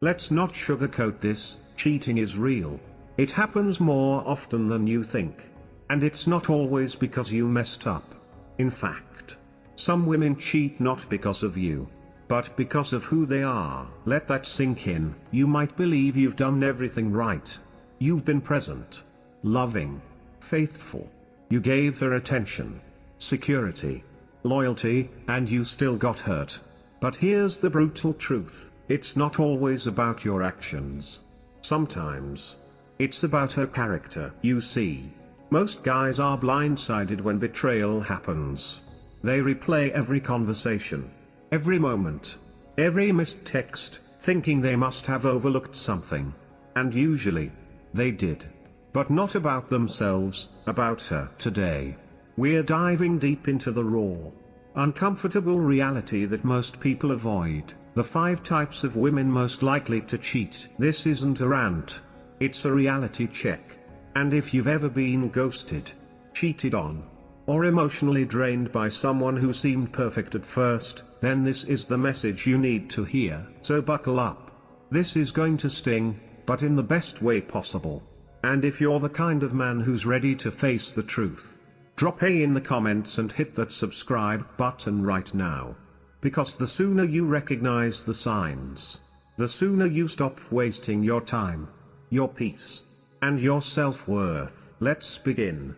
Let's not sugarcoat this, cheating is real. It happens more often than you think. And it's not always because you messed up. In fact, some women cheat not because of you, but because of who they are. Let that sink in. You might believe you've done everything right. You've been present, loving, faithful. You gave her attention, security, loyalty, and you still got hurt. But here's the brutal truth. It's not always about your actions. Sometimes, it's about her character. You see, most guys are blindsided when betrayal happens. They replay every conversation, every moment, every missed text, thinking they must have overlooked something. And usually, they did. But not about themselves, about her. Today, we're diving deep into the raw, uncomfortable reality that most people avoid. The 5 types of women most likely to cheat. This isn't a rant. It's a reality check. And if you've ever been ghosted, cheated on, or emotionally drained by someone who seemed perfect at first, then this is the message you need to hear. So buckle up. This is going to sting, but in the best way possible. And if you're the kind of man who's ready to face the truth, drop A in the comments and hit that subscribe button right now. Because the sooner you recognize the signs, the sooner you stop wasting your time, your peace, and your self-worth. Let's begin.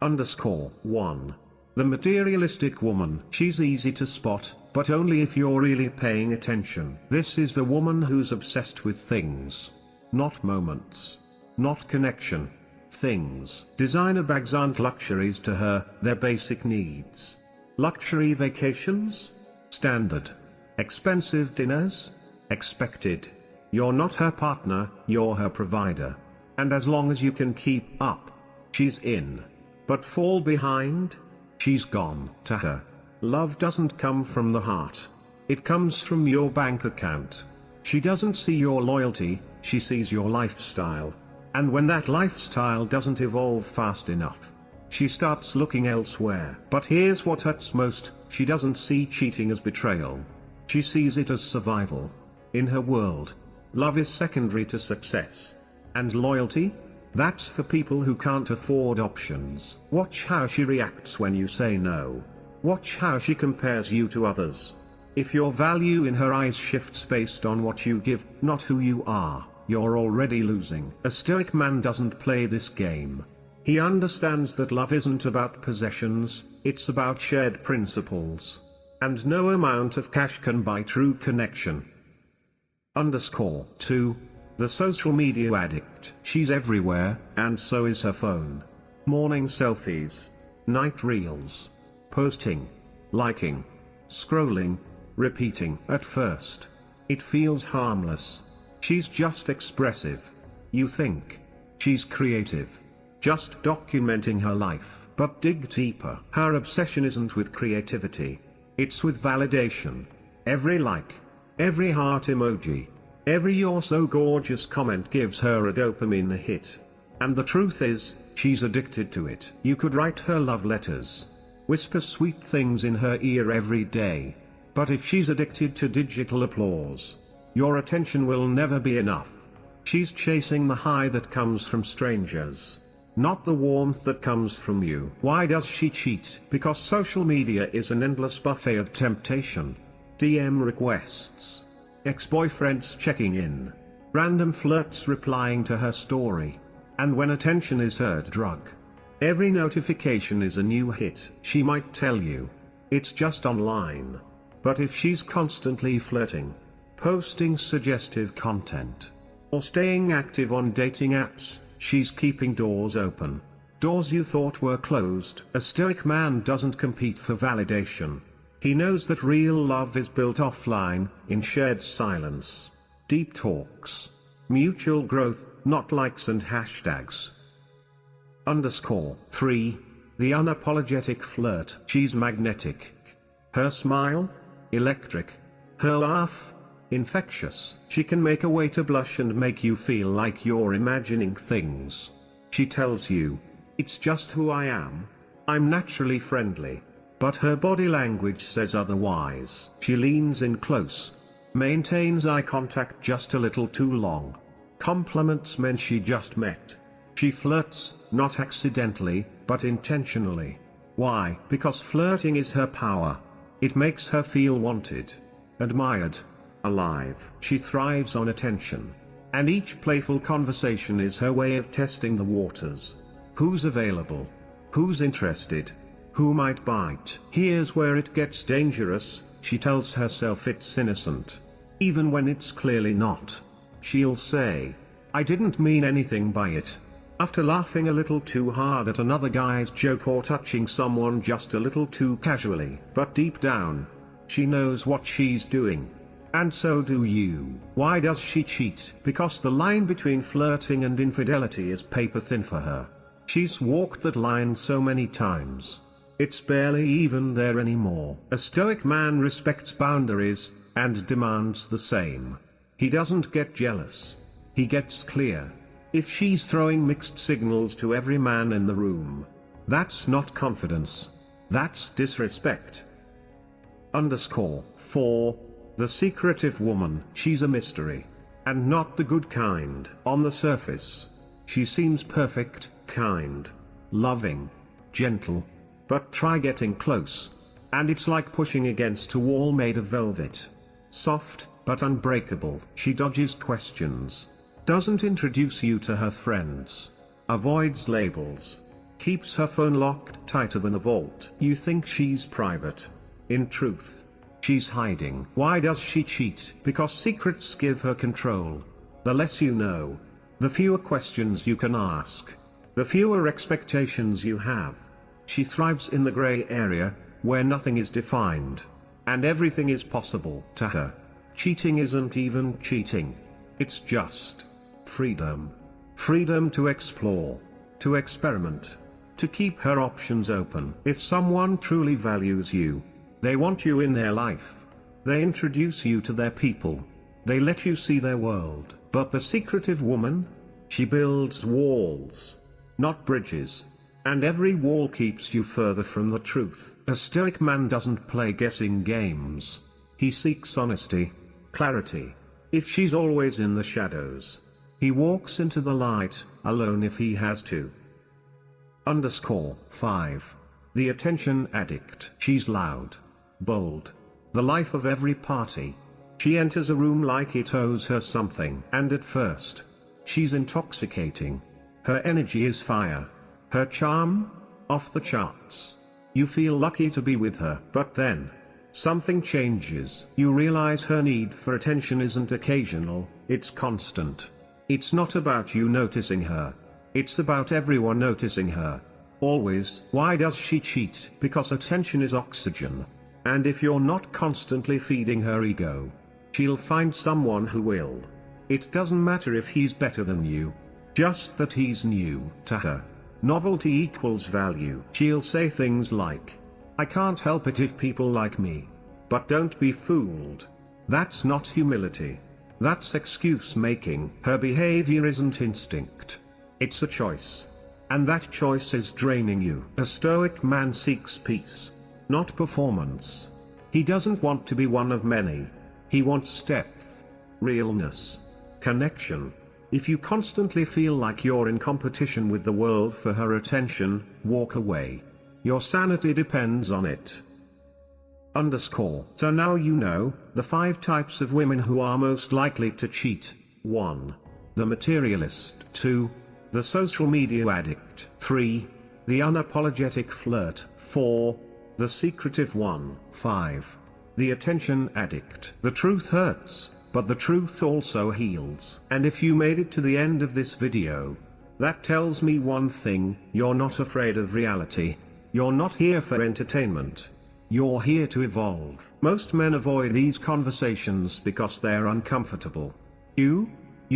1. The materialistic woman. She's easy to spot, but only if you're really paying attention. This is the woman who's obsessed with things. Not moments. Not connection. Things. Designer bags aren't luxuries to her, they're basic needs. Luxury vacations? Standard. Expensive dinners? Expected. You're not her partner, you're her provider. And as long as you can keep up, she's in. But fall behind? She's gone. To her, love doesn't come from the heart. It comes from your bank account. She doesn't see your loyalty, she sees your lifestyle. And when that lifestyle doesn't evolve fast enough, she starts looking elsewhere. But here's what hurts most, she doesn't see cheating as betrayal. She sees it as survival. In her world, love is secondary to success. And loyalty? That's for people who can't afford options. Watch how she reacts when you say no. Watch how she compares you to others. If your value in her eyes shifts based on what you give, not who you are, you're already losing. A stoic man doesn't play this game. He understands that love isn't about possessions, it's about shared principles. And no amount of cash can buy true connection. 2. The social media addict. She's everywhere, and so is her phone. Morning selfies, night reels, posting, liking, scrolling, repeating. At first, it feels harmless. She's just expressive. You think she's creative, just documenting her life. But dig deeper. Her obsession isn't with creativity, it's with validation. Every like, every heart emoji, every "you're so gorgeous" comment gives her a dopamine hit. And the truth is, she's addicted to it. You could write her love letters, whisper sweet things in her ear every day. But if she's addicted to digital applause, your attention will never be enough. She's chasing the high that comes from strangers, not the warmth that comes from you. Why does she cheat? Because social media is an endless buffet of temptation. DM requests, ex-boyfriends checking in, random flirts replying to her story. And when attention is her drug, every notification is a new hit. She might tell you it's just online, but if she's constantly flirting, posting suggestive content, or staying active on dating apps, she's keeping doors open. Doors you thought were closed. A stoic man doesn't compete for validation. He knows that real love is built offline, in shared silence, deep talks, mutual growth, not likes and hashtags. 3. The unapologetic flirt. She's magnetic. Her smile? Electric. Her laugh? Infectious. She can make a waiter blush and make you feel like you're imagining things. She tells you, "It's just who I am. I'm naturally friendly." But her body language says otherwise. She leans in close, Maintains eye contact just a little too long. Compliments men she just met. She flirts, not accidentally, but intentionally. Why? Because flirting is her power. It makes her feel wanted, admired, alive. She thrives on attention. And each playful conversation is her way of testing the waters. Who's available? Who's interested? Who might bite? Here's where it gets dangerous. She tells herself it's innocent, even when it's clearly not. She'll say, "I didn't mean anything by it," after laughing a little too hard at another guy's joke or touching someone just a little too casually. But deep down, she knows what she's doing. And so do you. Why does she cheat? Because the line between flirting and infidelity is paper thin for her. She's walked that line so many times. It's barely even there anymore. A Stoic man respects boundaries, and demands the same. He doesn't get jealous. He gets clear. If she's throwing mixed signals to every man in the room, that's not confidence. That's disrespect. _4. The secretive woman. She's a mystery. And not the good kind. On the surface, she seems perfect, kind, loving, gentle. But try getting close, and it's like pushing against a wall made of velvet. Soft, but unbreakable. She dodges questions. Doesn't introduce you to her friends. Avoids labels. Keeps her phone locked tighter than a vault. You think she's private. In truth, she's hiding. Why does she cheat? Because secrets give her control. The less you know, the fewer questions you can ask. The fewer expectations you have. She thrives in the gray area, where nothing is defined, and everything is possible to her. Cheating isn't even cheating. It's just freedom. Freedom to explore, to experiment, to keep her options open. If someone truly values you, they want you in their life. They introduce you to their people. They let you see their world. But the secretive woman? She builds walls, not bridges. And every wall keeps you further from the truth. A Stoic man doesn't play guessing games. He seeks honesty, clarity. If she's always in the shadows, he walks into the light, alone if he has to. _5. The attention addict. She's loud, bold, the life of every party. She enters a room like it owes her something. And at first, she's intoxicating. Her energy is fire. Her charm? Off the charts. You feel lucky to be with her. But then, something changes. You realize her need for attention isn't occasional, it's constant. It's not about you noticing her. It's about everyone noticing her. Always. Why does she cheat? Because attention is oxygen. And if you're not constantly feeding her ego, she'll find someone who will. It doesn't matter if he's better than you. Just that he's new to her. Novelty equals value. She'll say things like, "I can't help it if people like me." But don't be fooled. That's not humility. That's excuse making. Her behavior isn't instinct. It's a choice. And that choice is draining you. A Stoic man seeks peace, not performance. He doesn't want to be one of many. He wants depth, realness, connection. If you constantly feel like you're in competition with the world for her attention, walk away. Your sanity depends on it. So now you know, the 5 types of women who are most likely to cheat. 1. The materialist. 2. The social media addict. 3. The unapologetic flirt. 4. The secretive one. 5. The attention addict. The truth hurts. But the truth also heals. And if you made it to the end of this video, that tells me one thing: you're not afraid of reality. You're not here for entertainment. You're here to evolve. Most men avoid these conversations because they're uncomfortable. You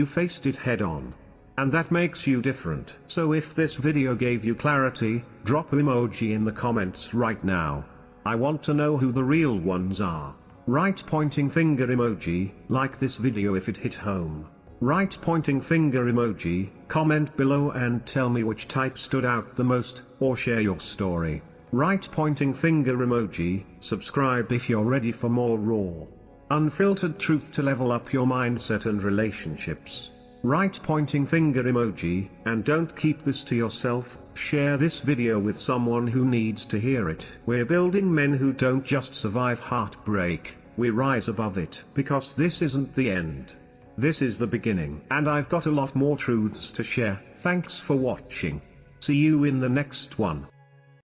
faced it head on. And that makes you different. So if this video gave you clarity, drop an emoji in the comments right now. I want to know who the real ones are. Right pointing finger emoji, like this video if it hit home. Right pointing finger emoji, comment below and tell me which type stood out the most, or share your story. Right pointing finger emoji, subscribe if you're ready for more raw, Unfiltered truth to level up your mindset and relationships. Right pointing finger emoji, and don't keep this to yourself, share this video with someone who needs to hear it. We're building men who don't just survive heartbreak, we rise above it. Because this isn't the end. This is the beginning. And I've got a lot more truths to share. Thanks for watching. See you in the next one.